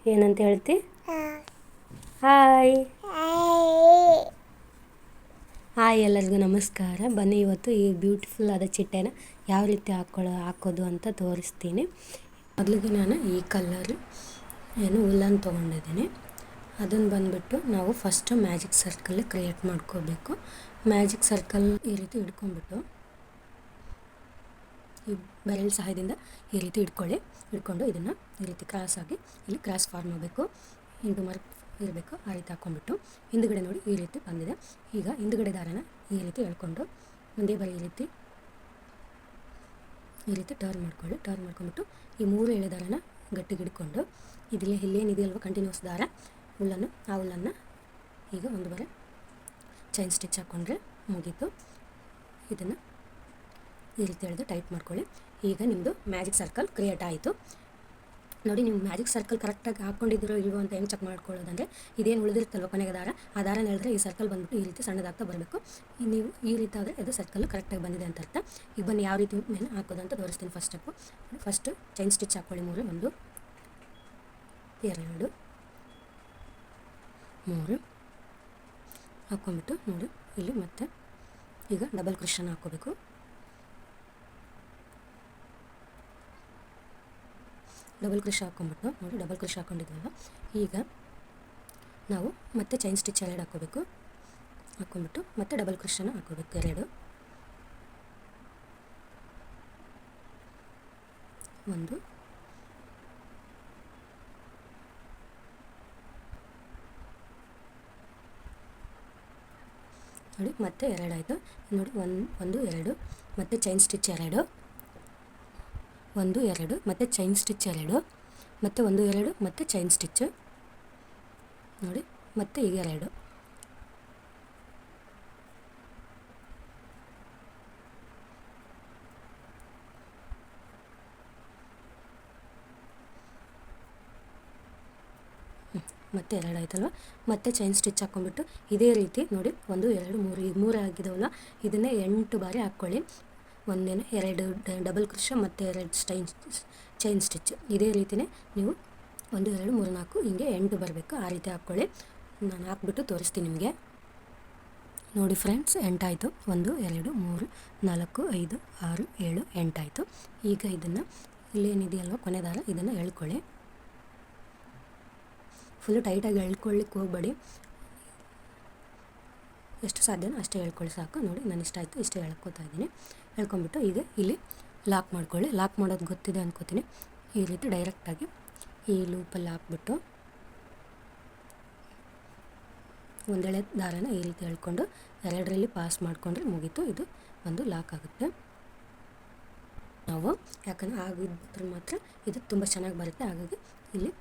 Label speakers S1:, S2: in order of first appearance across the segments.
S1: ಏನಂತ ಹೇಳ್ತಿ? Hi hi ಎಲ್ಲರಿಗೂ ನಮಸ್ಕಾರ. ಬನ್ನಿ ಇವತ್ತು ಈ ಬ್ಯೂಟಿಫುಲ್ ಆದ ಚಿಟ್ಟೆನ ಯಾವ ರೀತಿ ಹಾಕೋದು ಅಂತ ತೋರಿಸ್ತೀನಿ. ಮೊದಲಿಗೆ ನಾನು ಈ ಕಲರ್ ಉಲ್ಲನ್ ತೊಗೊಂಡಿದ್ದೀನಿ. ಅದನ್ನು ಬಂದುಬಿಟ್ಟು ನಾವು ಫಸ್ಟು ಮ್ಯಾಜಿಕ್ ಸರ್ಕಲ್ ಕ್ರಿಯೇಟ್ ಮಾಡ್ಕೋಬೇಕು. ಮ್ಯಾಜಿಕ್ ಸರ್ಕಲ್ ಈ ರೀತಿ ಹಿಡ್ಕೊಂಡ್ಬಿಟ್ಟು ಈ ಬೆರಳು ಸಹಾಯದಿಂದ ಈ ರೀತಿ ಹಿಡ್ಕೊಂಡು ಇದನ್ನು ಈ ರೀತಿ ಕ್ರಾಸಾಗಿ ಇಲ್ಲಿ ಕ್ರಾಸ್ ಫಾರ್ಮ್ ಆಗಬೇಕು, ಇಂಟು ಮಾರ್ಕ್ ಇರಬೇಕು. ಆ ರೀತಿ ಹಾಕ್ಕೊಂಡ್ಬಿಟ್ಟು ಹಿಂದುಗಡೆ ನೋಡಿ ಈ ರೀತಿ ಬಂದಿದೆ. ಈಗ ಹಿಂದುಗಡೆ ದಾರನ ಈ ರೀತಿ ಎಳ್ಕೊಂಡು ಮುಂದೆ ಬರೀ ಈ ರೀತಿ ಟರ್ನ್ ಮಾಡ್ಕೊಂಡ್ಬಿಟ್ಟು ಈ 3 ಎಳೆ ದಾರನ ಗಟ್ಟಿಗೆ ಹಿಡ್ಕೊಂಡು ಇಲ್ಲೇನಿದೆಯಲ್ವ ಕಂಟಿನ್ಯೂಸ್ ದಾರ ಆ ಹುಲ್ಲನ್ನು ಈಗ ಒಂದು ಬರೆ ಚೈನ್ ಸ್ಟಿಚ್ ಹಾಕ್ಕೊಂಡ್ರೆ ಮುಗೀತು. ಇದನ್ನು ಈ ರೀತಿ ಎಳೆದು ಟೈಟ್ ಮಾಡ್ಕೊಳ್ಳಿ. ಈಗ ನಿಮ್ಮದು ಮ್ಯಾಜಿಕ್ ಸರ್ಕಲ್ ಕ್ರಿಯೇಟ್ ಆಯಿತು ನೋಡಿ. ನೀವು ಮ್ಯಾಜಿಕ್ ಸರ್ಕಲ್ ಕರೆಕ್ಟಾಗಿ ಹಾಕ್ಕೊಂಡಿದ್ದೀರೋ ಇಲ್ವೋ ಅಂತ ಹೆಂಗೆ ಚೆಕ್ ಮಾಡ್ಕೊಳ್ಳೋದಂದರೆ, ಇದೇನು ಉಳಿದಿರುತ್ತಲ್ವ ಕೊನೆಗೆ ದಾರ, ಆ ದಾರನ ಹೇಳಿದ್ರೆ ಈ ಸರ್ಕಲ್ ಬಂದುಬಿಟ್ಟು ಈ ರೀತಿ ಸಣ್ಣದಾಗ್ತಾ ಬರಬೇಕು. ನೀವು ಈ ರೀತಿ ಆದರೆ ಅದು ಸರ್ಕಲ್ ಕರೆಕ್ಟಾಗಿ ಬಂದಿದೆ ಅಂತ ಅರ್ಥ. ಈಗ ಬನ್ನಿ ಯಾವ ರೀತಿ ಮೇಲೆ ಹಾಕೋದು ಅಂತ ತೋರಿಸ್ತೀನಿ. ಫಸ್ಟು ಚೈನ್ ಸ್ಟಿಚ್ ಹಾಕ್ಕೊಳ್ಳಿ. 1 2 3 ಹಾಕ್ಕೊಂಬಿಟ್ಟು ನೋಡಿ ಇಲ್ಲಿ ಮತ್ತೆ ಈಗ ಡಬಲ್ ಕ್ರೋಶೆನ ಹಾಕ್ಕೋಬೇಕು. ಡಬಲ್ ಕ್ರೋಶೆ ಹಾಕ್ಕೊಂಬಿಟ್ಟು ನೋಡಿ, ಡಬಲ್ ಕ್ರೋಶೆ ಹಾಕ್ಕೊಂಡಿದ್ವಲ್ಲ, ಈಗ ನಾವು ಮತ್ತೆ ಚೈನ್ ಸ್ಟಿಚ್ 2 ಹಾಕ್ಕೊಂಬಿಟ್ಟು ಮತ್ತೆ ಡಬಲ್ ಕ್ರೋಶೆನ ಹಾಕ್ಕೋಬೇಕು 2 1 ನೋಡಿ, ಮತ್ತೆ 2 ಆಯಿತು ನೋಡಿ. 1 2 ಮತ್ತೆ ಚೈನ್ ಸ್ಟಿಚ್ 2 1 2 ಮತ್ತೆ ಚೈನ್ ಸ್ಟಿಚ್ 2 ಮತ್ತೆ 1 2 ಮತ್ತೆ ಚೈನ್ ಸ್ಟಿಚ್ ನೋಡಿ, ಮತ್ತೆ ಈಗ 2 ಮತ್ತೆ 2 ಆಯ್ತಲ್ವ. ಮತ್ತೆ ಚೈನ್ ಸ್ಟಿಚ್ ಹಾಕ್ಕೊಂಡ್ಬಿಟ್ಟು ಇದೇ ರೀತಿ ನೋಡಿ 1 2 3 ಈಗ 3 ಆಗಿದಾವಲ್ಲ, ಇದನ್ನೇ 8 ಬಾರಿ ಹಾಕ್ಕೊಳ್ಳಿ. 1 2 ಡಬಲ್ ಕ್ರೋಶೆ ಮತ್ತು 2 ಚೈನ್ ಸ್ಟಿಚ್. ಇದೇ ರೀತಿಯೇ ನೀವು 1 2 3 4 ಹಿಂಗೆ 8 ಬರಬೇಕು. ಆ ರೀತಿ ಹಾಕ್ಕೊಳ್ಳಿ. ನಾನು ಹಾಕ್ಬಿಟ್ಟು ತೋರಿಸ್ತೀನಿ ನಿಮಗೆ. ನೋಡಿ ಫ್ರೆಂಡ್ಸ್, 8 ಆಯಿತು. 1 2 3 4 5 6 7 8 ಆಯಿತು. ಈಗ ಇದನ್ನು ಇಲ್ಲೇನಿದೆಯಲ್ವ ಕೊನೆ ದಾರ, ಇದನ್ನು ಎಳ್ಕೊಳ್ಳಿ. ಫುಲ್ಲು ಟೈಟಾಗಿ ಎಳ್ಕೊಳ್ಳಿಕ್ಕೆ ಹೋಗಬೇಡಿ, ಎಷ್ಟು ಸಾಧ್ಯನೋ ಅಷ್ಟೇ ಎಳ್ಕೊಳ್ಳಿ ಸಾಕು. ನೋಡಿ, ನಾನು ಇಷ್ಟ ಆಯಿತು, ಇಷ್ಟೇ ಎಳ್ಕೊತಾ ಇದ್ದೀನಿ. ಎಳ್ಕೊಂಬಿಟ್ಟು ಈಗ ಇಲ್ಲಿ ಲಾಕ್ ಮಾಡ್ಕೊಳ್ಳಿ. ಲಾಕ್ ಮಾಡೋದು ಗೊತ್ತಿದೆ ಅನ್ಕೋತೀನಿ. ಈ ರೀತಿ ಡೈರೆಕ್ಟಾಗಿ ಈ ಲೂಪಲ್ಲಿ ಹಾಕ್ಬಿಟ್ಟು ಒಂದೆಳೆ ದಾರನ ಈ ರೀತಿ ಎಳ್ಕೊಂಡು 2ರಲ್ಲಿ ಪಾಸ್ ಮಾಡಿಕೊಂಡ್ರೆ ಮುಗೀತು. ಇದು ಒಂದು ಲಾಕ್ ಆಗುತ್ತೆ. ನಾವು ಯಾಕಂದರೆ ಆಗಿದ್ರೆ ಮಾತ್ರ ಇದು ತುಂಬ ಚೆನ್ನಾಗಿ ಬರುತ್ತೆ. ಹಾಗಾಗಿ ಇಲ್ಲಿ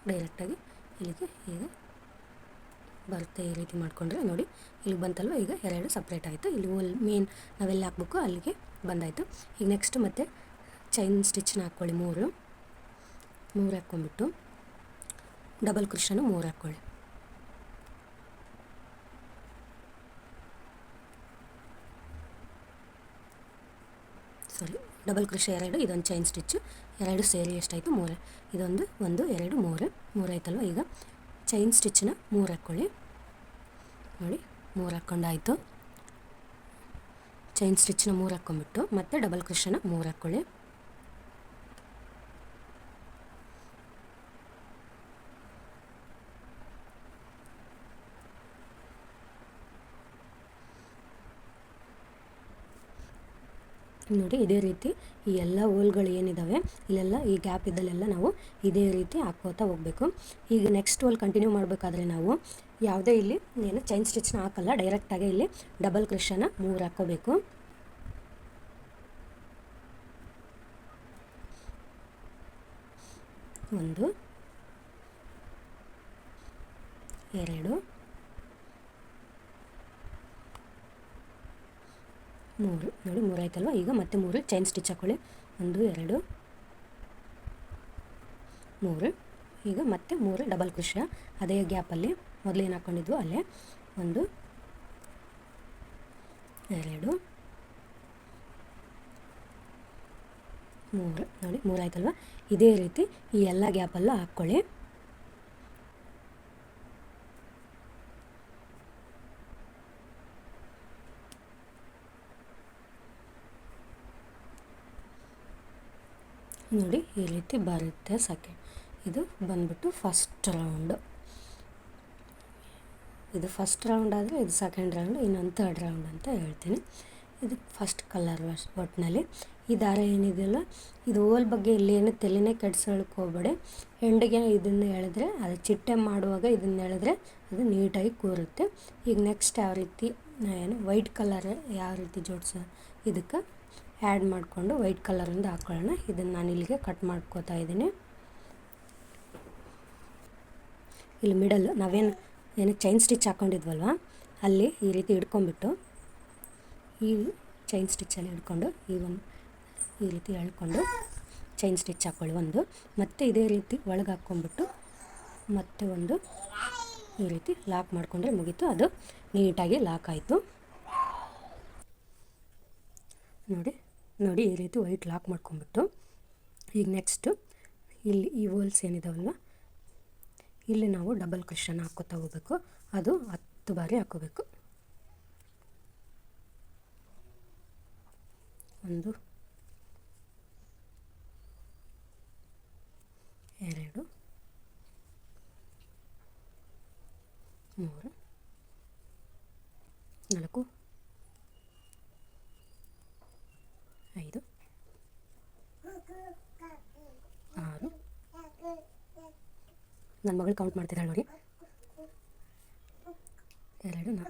S1: ಡೈರೆಕ್ಟಾಗಿ ಇಲ್ಲಿಗೆ ಈಗ ಬರುತ್ತೆ. ಈ ರೀತಿ ಮಾಡಿಕೊಂಡ್ರೆ ನೋಡಿ, ಇಲ್ಲಿ ಬಂತಲ್ವ. ಈಗ 2 ಸಪ್ರೇಟ್ ಆಯಿತು. ಇಲ್ಲಿ ಮೇನ್ ನಾವೆಲ್ಲ ಹಾಕ್ಬೇಕು ಅಲ್ಲಿಗೆ ಬಂದಾಯಿತು. ಈಗ ನೆಕ್ಸ್ಟ್ ಮತ್ತೆ ಚೈನ್ ಸ್ಟಿಚ್ನ ಹಾಕ್ಕೊಳ್ಳಿ. 3 ಹಾಕ್ಕೊಂಬಿಟ್ಟು ಡಬಲ್ ಕ್ರೋಶೆನ 3 ಹಾಕ್ಕೊಳ್ಳಿ. ಡಬಲ್ ಕ್ರೋಶೆ 2, ಇದೊಂದು ಚೈನ್ ಸ್ಟಿಚ್ಚು 2 ಸೇರಿ ಎಷ್ಟಾಯಿತು 3. ಇದೊಂದು 1 2 3 ಆಯ್ತಲ್ವ. ಈಗ ಚೈನ್ ಸ್ಟಿಚ್ನ 3 ಹಾಕ್ಕೊಳ್ಳಿ. ನೋಡಿ, 3 ಹಾಕ್ಕೊಂಡಾಯಿತು. ಚೈನ್ ಸ್ಟಿಚ್ನ 3 ಹಾಕ್ಕೊಂಬಿಟ್ಟು ಮತ್ತೆ ಡಬಲ್ ಕ್ರೋಶೆನ 3 ಹಾಕ್ಕೊಳ್ಳಿ. ನೋಡಿ, ಇದೇ ರೀತಿ ಈ ಎಲ್ಲ ಹೋಲ್ಗಳು ಏನಿದ್ದಾವೆ ಇಲ್ಲೆಲ್ಲ ಈ ಗ್ಯಾಪ್ ಇದ್ದಲ್ಲೆಲ್ಲ ನಾವು ಇದೇ ರೀತಿ ಹಾಕ್ಕೋತಾ ಹೋಗಬೇಕು. ಈಗ ನೆಕ್ಸ್ಟ್ ಹೋಲ್ ಕಂಟಿನ್ಯೂ ಮಾಡಬೇಕಾದ್ರೆ ನಾವು ಯಾವುದೇ ಇಲ್ಲಿ ಚೈನ್ ಸ್ಟಿಚ್ನ ಹಾಕಲ್ಲ, ಡೈರೆಕ್ಟಾಗಿ ಇಲ್ಲಿ ಡಬಲ್ ಕ್ರೋಶೆನ 3 ಹಾಕ್ಕೋಬೇಕು. ಒಂದು 2 3 ನೋಡಿ, 3 ಆಯ್ತಲ್ವ. ಈಗ ಮತ್ತೆ 3 ಚೈನ್ ಸ್ಟಿಚ್ ಹಾಕ್ಕೊಳ್ಳಿ. 1 2 3 ಈಗ ಮತ್ತೆ 3 ಡಬಲ್ ಕ್ರೋಶೆ ಅದೇ ಗ್ಯಾಪಲ್ಲಿ ಮೊದಲು ಏನು ಹಾಕ್ಕೊಂಡಿದ್ವು ಅಲ್ಲೇ 1 2 3 ನೋಡಿ 3 ಆಯ್ತಲ್ವ. ಇದೇ ರೀತಿ ಈ ಎಲ್ಲ ಗ್ಯಾಪಲ್ಲೂ ಹಾಕ್ಕೊಳ್ಳಿ. ನೋಡಿ ಈ ರೀತಿ ಬರುತ್ತೆ. ಇದು ಬಂದ್ಬಿಟ್ಟು ಫಸ್ಟ್ ರೌಂಡು. ಇದು ಫಸ್ಟ್ ರೌಂಡ್ ಆದರೆ ಇದು ಸೆಕೆಂಡ್ ರೌಂಡ್, ಇನ್ನೊಂದು ಥರ್ಡ್ ರೌಂಡ್ ಅಂತ ಹೇಳ್ತೀನಿ. ಇದು ಫಸ್ಟ್ ಕಲರ್ ಒಟ್ಟಿನಲ್ಲಿ. ಈ ದಾರ ಏನಿದೆಯಲ್ಲ ಇದು ಹೋಲ್ ಬಗ್ಗೆ ಇಲ್ಲಿ ಏನು ತಲೆನೇ ಕೆಡ್ಸೋಳಕ್ಕೆ ಹೋಗ್ಬೇಡಿ. ಎಂಡಿಗೆ ಇದನ್ನು ಎಳೆದ್ರೆ ಅದು ಚಿಟ್ಟೆ ಮಾಡುವಾಗ ಇದನ್ನು ಎಳೆದ್ರೆ ಅದು ನೀಟಾಗಿ ಕೂರುತ್ತೆ. ಈಗ ನೆಕ್ಸ್ಟ್ ಯಾವ ರೀತಿ ವೈಟ್ ಕಲರ್ ಯಾವ ರೀತಿ ಜೋಡಿಸೋ ಇದಕ್ಕೆ ಆ್ಯಡ್ ಮಾಡಿಕೊಂಡು ವೈಟ್ ಕಲರಿಂದ ಹಾಕ್ಕೊಳ್ಳೋಣ. ಇದನ್ನು ನಾನು ಇಲ್ಲಿಗೆ ಕಟ್ ಮಾಡ್ಕೋತಾ ಇದ್ದೀನಿ. ಇಲ್ಲಿ ಮಿಡಲ್ ನಾವೇನು ಚೈನ್ ಸ್ಟಿಚ್ ಹಾಕ್ಕೊಂಡಿದ್ವಲ್ವ ಅಲ್ಲಿ ಈ ರೀತಿ ಹಿಡ್ಕೊಂಬಿಟ್ಟು ಈ ಚೈನ್ ಸ್ಟಿಚ್ಚಲ್ಲಿ ಹಿಡ್ಕೊಂಡು ಈ ರೀತಿ ಎಳ್ಕೊಂಡು ಚೈನ್ ಸ್ಟಿಚ್ ಹಾಕ್ಕೊಳ್ಳಿ ಒಂದು. ಮತ್ತು ಇದೇ ರೀತಿ ಒಳಗೆ ಹಾಕ್ಕೊಂಬಿಟ್ಟು ಮತ್ತೆ ಒಂದು ಈ ರೀತಿ ಲಾಕ್ ಮಾಡಿಕೊಂಡ್ರೆ ಮುಗೀತು. ಅದು ನೀಟಾಗಿ ಲಾಕ್ ಆಯಿತು. ನೋಡಿ ಈ ರೀತಿ ವೈಟ್ ಲಾಕ್ ಮಾಡ್ಕೊಂಬಿಟ್ಟು ಈಗ ನೆಕ್ಸ್ಟು ಇಲ್ಲಿ ಈ ಹೋಲ್ಸ್ ಏನಿದಾವಲ್ವ ಇಲ್ಲಿ ನಾವು ಡಬಲ್ ಕ್ರೋಶೆನ ಹಾಕ್ಕೋತಾ ಹೋಗಬೇಕು. ಅದು 10 ಬಾರಿ ಹಾಕ್ಕೋಬೇಕು. 1 2 3 4 5 6 ನನ್ನ ಮಗಳು ಕೌಂಟ್ ಮಾಡ್ತಿದ್ದಾಳೆ ನೋಡಿ. 2 4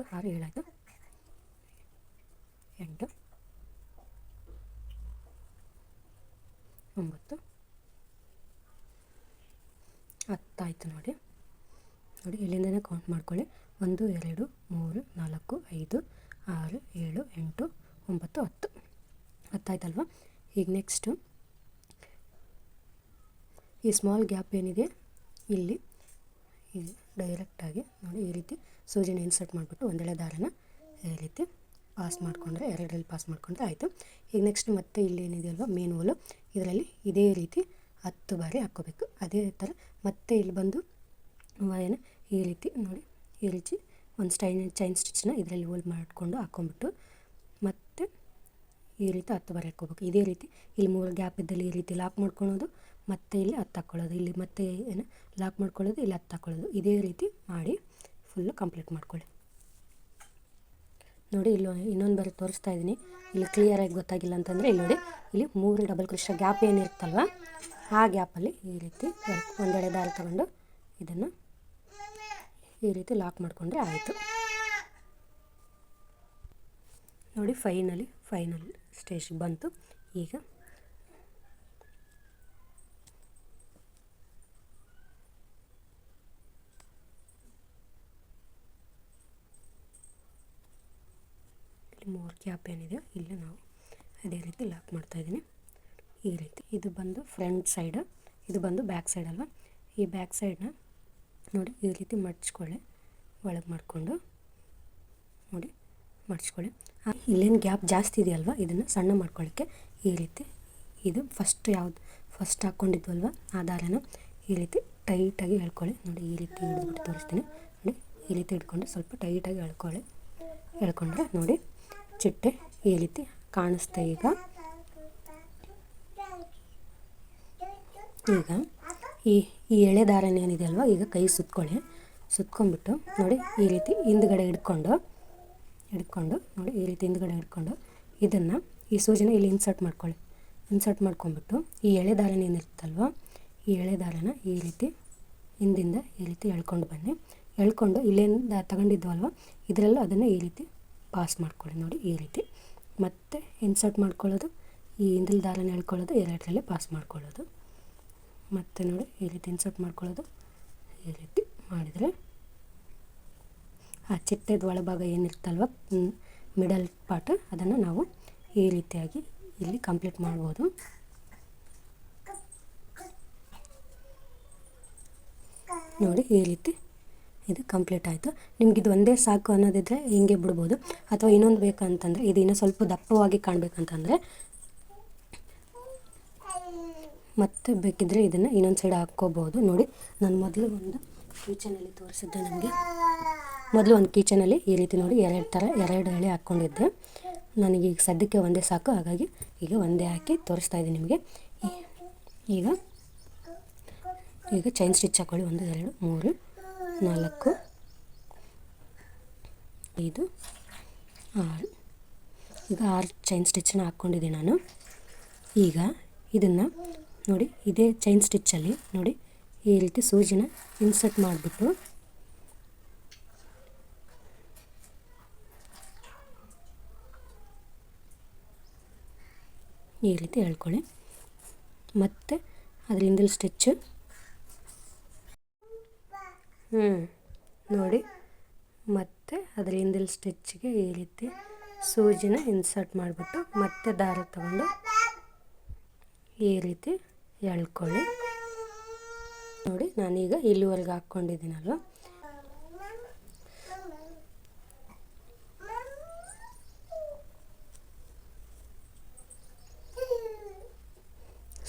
S1: 6 7 ಆಯಿತು. 8 9 10 ಆಯಿತು. ನೋಡಿ ಇಲ್ಲಿಂದನೇ ಕೌಂಟ್ ಮಾಡ್ಕೊಳ್ಳಿ. 1 2 3 4 5 6 7 8 9 10 ಆಯ್ತಲ್ವ. ಈಗ ನೆಕ್ಸ್ಟು ಈ ಸ್ಮಾಲ್ ಗ್ಯಾಪ್ ಏನಿದೆ ಇಲ್ಲಿ ಡೈರೆಕ್ಟಾಗಿ ನೋಡಿ ಈ ರೀತಿ ಸೂಜಿನ ಇನ್ಸರ್ಟ್ ಮಾಡಿಬಿಟ್ಟು ಒಂದೆಳೆ ದಾರನ ಈ ರೀತಿ ಪಾಸ್ ಮಾಡಿಕೊಂಡ್ರೆ 2ರಲ್ಲಿ ಪಾಸ್ ಮಾಡಿಕೊಂಡ್ರೆ ಆಯಿತು. ಈಗ ನೆಕ್ಸ್ಟ್ ಮತ್ತೆ ಇಲ್ಲಿ ಏನಿದೆಯಲ್ವ ಮೇನ್ ಹೋಲು ಇದರಲ್ಲಿ ಇದೇ ರೀತಿ 10 ಬಾರಿ ಹಾಕ್ಕೋಬೇಕು. ಅದೇ ಥರ ಮತ್ತೆ ಇಲ್ಲಿ ಬಂದು ಈ ರೀತಿ ನೋಡಿ ಈ ರೀತಿ ಒಂದು ಚೈನ್ ಸ್ಟಿಚ್ನ ಇದರಲ್ಲಿ ಹೋಲ್ ಮಾಡಿಕೊಂಡು ಹಾಕ್ಕೊಂಬಿಟ್ಟು ಮತ್ತೆ ಈ ರೀತಿ 10 ಬಾರಿ ಹಾಕ್ಕೋಬೇಕು. ಇದೇ ರೀತಿ ಇಲ್ಲಿ 3 ಗ್ಯಾಪ್ ಇದ್ದಲ್ಲಿ ಈ ರೀತಿ ಲಾಕ್ ಮಾಡ್ಕೊಳ್ಳೋದು, ಮತ್ತು ಇಲ್ಲಿ 10 ಹಾಕ್ಕೊಳ್ಳೋದು, ಇಲ್ಲಿ ಮತ್ತೆ ಲಾಕ್ ಮಾಡ್ಕೊಳ್ಳೋದು, ಇಲ್ಲಿ 10 ಹಾಕ್ಕೊಳ್ಳೋದು. ಇದೇ ರೀತಿ ಮಾಡಿ ಫುಲ್ಲು ಕಂಪ್ಲೀಟ್ ಮಾಡ್ಕೊಳ್ಳಿ. ನೋಡಿ ಇಲ್ಲಿ ಇನ್ನೊಂದು ಬಾರಿ ತೋರಿಸ್ತಾ ಇದ್ದೀನಿ. ಇಲ್ಲಿ ಕ್ಲಿಯರಾಗಿ ಗೊತ್ತಾಗಿಲ್ಲ ಅಂತಂದರೆ ಇಲ್ಲಿ ನೋಡಿ ಇಲ್ಲಿ 3 ಡಬಲ್ ಕ್ರೋಶೆ ಗ್ಯಾಪ್ ಏನಿರುತ್ತಲ್ವ ಆ ಗ್ಯಾಪಲ್ಲಿ ಈ ರೀತಿ ಒಂದೆಳೆ ದಾರ ತಗೊಂಡು ಇದನ್ನು ಈ ರೀತಿ ಲಾಕ್ ಮಾಡಿಕೊಂಡ್ರೆ ಆಯಿತು. ನೋಡಿ ಫೈನಲ್ ಸ್ಟೇಜ್ ಬಂತು. ಈಗ ಇಲ್ಲಿ 3 ಗ್ಯಾಪ್ ಏನಿದೆ ಇಲ್ಲಿ ನಾವು ಅದೇ ರೀತಿ ಲಾಕ್ ಮಾಡ್ತಾಯಿದ್ದೀನಿ. ಈ ರೀತಿ ಇದು ಬಂದು ಫ್ರಂಟ್ ಸೈಡು, ಇದು ಬಂದು ಬ್ಯಾಕ್ ಸೈಡ್ ಅಲ್ವಾ. ಈ ಬ್ಯಾಕ್ ಸೈಡನ್ನ ನೋಡಿ ಈ ರೀತಿ ಮಡ್ಚ್ಕೊಳ್ಳಿ, ಒಳಗೆ ಮಾಡಿಕೊಂಡು ನೋಡಿ ಮಡ್ಚ್ಕೊಳ್ಳಿ. ಇಲ್ಲೇನು ಗ್ಯಾಪ್ ಜಾಸ್ತಿ ಇದೆಯಲ್ವ ಇದನ್ನು ಸಣ್ಣ ಮಾಡ್ಕೊಳ್ಳೋಕ್ಕೆ ಈ ರೀತಿ ಇದು ಫಸ್ಟ್ ಹಾಕ್ಕೊಂಡಿದ್ವಲ್ವ ಆ ದಾರನ ಈ ರೀತಿ ಟೈಟಾಗಿ ಎಳ್ಕೊಳ್ಳಿ. ನೋಡಿ ಈ ರೀತಿ ಹಿಡಿದ್ಬಿಟ್ಟು ತೋರಿಸ್ತೀನಿ. ನೋಡಿ ಈ ರೀತಿ ಹಿಡ್ಕೊಂಡು ಸ್ವಲ್ಪ ಟೈಟಾಗಿ ಎಳ್ಕೊಂಡ್ರೆ ನೋಡಿ ಚಿಟ್ಟೆ ಈ ರೀತಿ ಕಾಣಿಸ್ತಾ. ಈಗ ಈ ಎಳೆ ದಾರನ ಏನಿದೆ ಅಲ್ವಾ ಈಗ ಕೈ ಸುತ್ಕೊಂಡ್ಬಿಟ್ಟು ನೋಡಿ ಈ ರೀತಿ ಹಿಂದ್ಗಡೆ ಹಿಡ್ಕೊಂಡು ನೋಡಿ ಈ ರೀತಿ ಹಿಂದ್ಗಡೆ ಹಿಡ್ಕೊಂಡು ಇದನ್ನು ಈ ಸೂಜಿನ ಇಲ್ಲಿ ಇನ್ಸರ್ಟ್ ಮಾಡ್ಕೊಂಡ್ಬಿಟ್ಟು ಈ ಎಳೆ ದಾರನ ಏನಿರುತ್ತಲ್ವ ಈ ಎಳೆ ದಾರನ ಈ ರೀತಿ ಹಿಂದಿಂದ ಈ ರೀತಿ ಎಳ್ಕೊಂಡು ಬನ್ನಿ. ಎಳ್ಕೊಂಡು ಇಲ್ಲೇನು ತಗೊಂಡಿದ್ವಲ್ವ ಇದರಲ್ಲೂ ಅದನ್ನು ಈ ರೀತಿ ಪಾಸ್ ಮಾಡ್ಕೊಳ್ಳಿ. ನೋಡಿ ಈ ರೀತಿ ಮತ್ತೆ ಇನ್ಸರ್ಟ್ ಮಾಡ್ಕೊಳ್ಳೋದು, ಈ ಹಿಂದಿನ ದಾರನ ಎಳ್ಕೊಳ್ಳೋದು, ಎರಡರಲ್ಲೇ ಪಾಸ್ ಮಾಡ್ಕೊಳ್ಳೋದು. ಮತ್ತು ನೋಡಿ ಈ ರೀತಿ ಇನ್ಸರ್ಟ್ ಮಾಡ್ಕೊಳ್ಳೋದು. ಈ ರೀತಿ ಮಾಡಿದರೆ ಆ ಚಿಟ್ಟೆದ ಒಳಭಾಗ ಏನಿರುತ್ತಲ್ವ ಮಿಡಲ್ ಪಾರ್ಟ್ ಅದನ್ನು ನಾವು ಈ ರೀತಿಯಾಗಿ ಇಲ್ಲಿ ಕಂಪ್ಲೀಟ್ ಮಾಡ್ಬೋದು. ನೋಡಿ ಈ ರೀತಿ ಇದು ಕಂಪ್ಲೀಟ್ ಆಯಿತು. ನಿಮ್ಗೆ ಇದು ಒಂದೇ ಸಾಕು ಅನ್ನೋದಿದ್ದರೆ ಹಿಂಗೆ ಬಿಡ್ಬೋದು, ಅಥವಾ ಇನ್ನೊಂದು ಬೇಕಂತಂದರೆ ಇದು ಇನ್ನೂ ಸ್ವಲ್ಪ ದಪ್ಪವಾಗಿ ಕಾಣಬೇಕಂತಂದರೆ ಮತ್ತು ಬೇಕಿದ್ದರೆ ಇದನ್ನು ಇನ್ನೊಂದು ಸೈಡ್ ಹಾಕ್ಕೋಬೋದು. ನೋಡಿ ನಾನು ಮೊದಲು ಒಂದು ಕಿಚನಲ್ಲಿ ತೋರಿಸಿದ್ದೆ ನಿಮಗೆ. ಮೊದಲು ಒಂದು ಕಿಚನಲ್ಲಿ ಈ ರೀತಿ ನೋಡಿ ಎರಡು ಎಳೆ ಹಾಕ್ಕೊಂಡಿದ್ದೆ. ನನಗೀಗ ಸದ್ಯಕ್ಕೆ ಒಂದೇ ಸಾಕು, ಹಾಗಾಗಿ ಈಗ ಒಂದೇ ಹಾಕಿ ತೋರಿಸ್ತಾ ಇದ್ದೀನಿ ನಿಮಗೆ. ಈಗ ಚೈನ್ ಸ್ಟಿಚ್ ಹಾಕ್ಕೊಳ್ಳಿ. 1 2 3 4 5 6. ಈಗ 6 ಚೈನ್ ಸ್ಟಿಚ್ಚನ್ನ ಹಾಕ್ಕೊಂಡಿದ್ದೀನಿ ನಾನು. ಈಗ ಇದನ್ನು ನೋಡಿ ಇದೇ ಚೈನ್ ಸ್ಟಿಚ್ಚಲ್ಲಿ ನೋಡಿ ಈ ರೀತಿ ಸೂಜಿನ ಇನ್ಸರ್ಟ್ ಮಾಡಿಬಿಟ್ಟು ಈ ರೀತಿ ಎಳ್ಕೊಳ್ಳಿ. ಮತ್ತು ಅದರಿಂದಲೂ ಸ್ಟಿಚ್ಚು ನೋಡಿ, ಮತ್ತು ಅದರಿಂದಲೂ ಸ್ಟಿಚ್ಗೆ ಈ ರೀತಿ ಸೂಜಿನ ಇನ್ಸರ್ಟ್ ಮಾಡಿಬಿಟ್ಟು ಮತ್ತೆ ದಾರ ತಗೊಂಡು ಈ ರೀತಿ ಎಳ್ಕೊಳ್ಳಿ. ನೋಡಿ ನಾನೀಗ ಇಲ್ಲಿವರೆಗೆ ಹಾಕ್ಕೊಂಡಿದ್ದೀನಲ್ವ,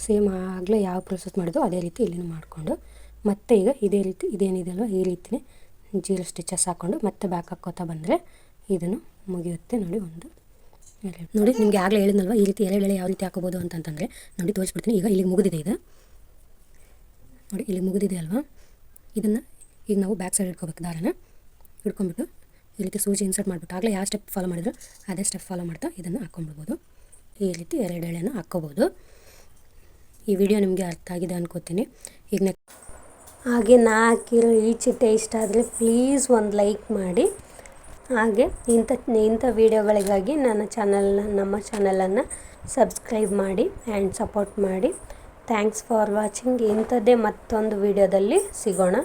S1: ಸೇಮ್ ಆಗಲೇ ಯಾವ ಪ್ರೊಸೆಸ್ ಮಾಡಿದೋ ಅದೇ ರೀತಿ ಇಲ್ಲಿನೂ ಮಾಡಿಕೊಂಡು ಮತ್ತೆ ಈಗ ಇದೇ ರೀತಿ ಇದೇನಿದೆಯಲ್ವ ಈ ರೀತಿಯೇ 0 ಸ್ಟಿಚಸ್ ಹಾಕ್ಕೊಂಡು ಮತ್ತೆ ಬ್ಯಾಕ್ ಹಾಕ್ಕೋತಾ ಬಂದರೆ ಇದನ್ನು ಮುಗಿಯುತ್ತೆ. ನೋಡಿ ನೋಡಿ ನಿಮಗೆ ಆಗಲೇ ಹೇಳಿದ್ನಲ್ವ ಈ ರೀತಿ ಎಳೆ ಯಾವ ರೀತಿ ಹಾಕೋಬೋದು ಅಂತಂದರೆ ನೋಡಿ ತೋರಿಸ್ಬಿಡ್ತೀನಿ. ಈಗ ಇಲ್ಲಿಗೆ ಮುಗಿದಿದೆ. ಇದು ನೋಡಿ ಇಲ್ಲಿ ಮುಗಿದಿದೆ ಅಲ್ವಾ. ಇದನ್ನು ಈಗ ನಾವು ಬ್ಯಾಕ್ ಸೈಡ್ ಇಟ್ಕೋಬೇಕು. ದಾರನ ಹಿಡ್ಕೊಂಡ್ಬಿಟ್ಟು ಈ ರೀತಿ ಸೂಜಿ ಇನ್ಸರ್ಟ್ ಮಾಡಿಬಿಟ್ಟು ಆಗಲೇ ಯಾವ ಸ್ಟೆಪ್ ಫಾಲೋ ಮಾಡಿದ್ರು ಅದೇ ಸ್ಟೆಪ್ ಫಾಲೋ ಮಾಡ್ತಾ ಇದನ್ನು ಹಾಕ್ಕೊಂಡ್ಬಿಡ್ಬೋದು. ಈ ರೀತಿ 2 ಎಳೆನ ಹಾಕ್ಕೋಬೋದು. ಈ ವಿಡಿಯೋ ನಿಮಗೆ ಅರ್ಥ ಆಗಿದೆ ಅನ್ಕೋತೀನಿ. ಈಗ ಹಾಗೆ ನಾ ಹಾಕಿರೋ ಈ ಚಿಟ್ಟೆ ಇಷ್ಟ ಆದರೆ ಪ್ಲೀಸ್ ಒಂದು ಲೈಕ್ ಮಾಡಿ. ಹಾಗೆ ಇಂಥ ವಿಡಿಯೋಗಳಿಗಾಗಿ ನಮ್ಮ ಚಾನಲನ್ನು ಸಬ್ಸ್ಕ್ರೈಬ್ ಮಾಡಿ ಆ್ಯಂಡ್ ಸಪೋರ್ಟ್ ಮಾಡಿ. Thanks for watching. ಇಂಥದ್ದೇ ಮತ್ತೊಂದು ವಿಡಿಯೋದಲ್ಲಿ ಸಿಗೋಣ.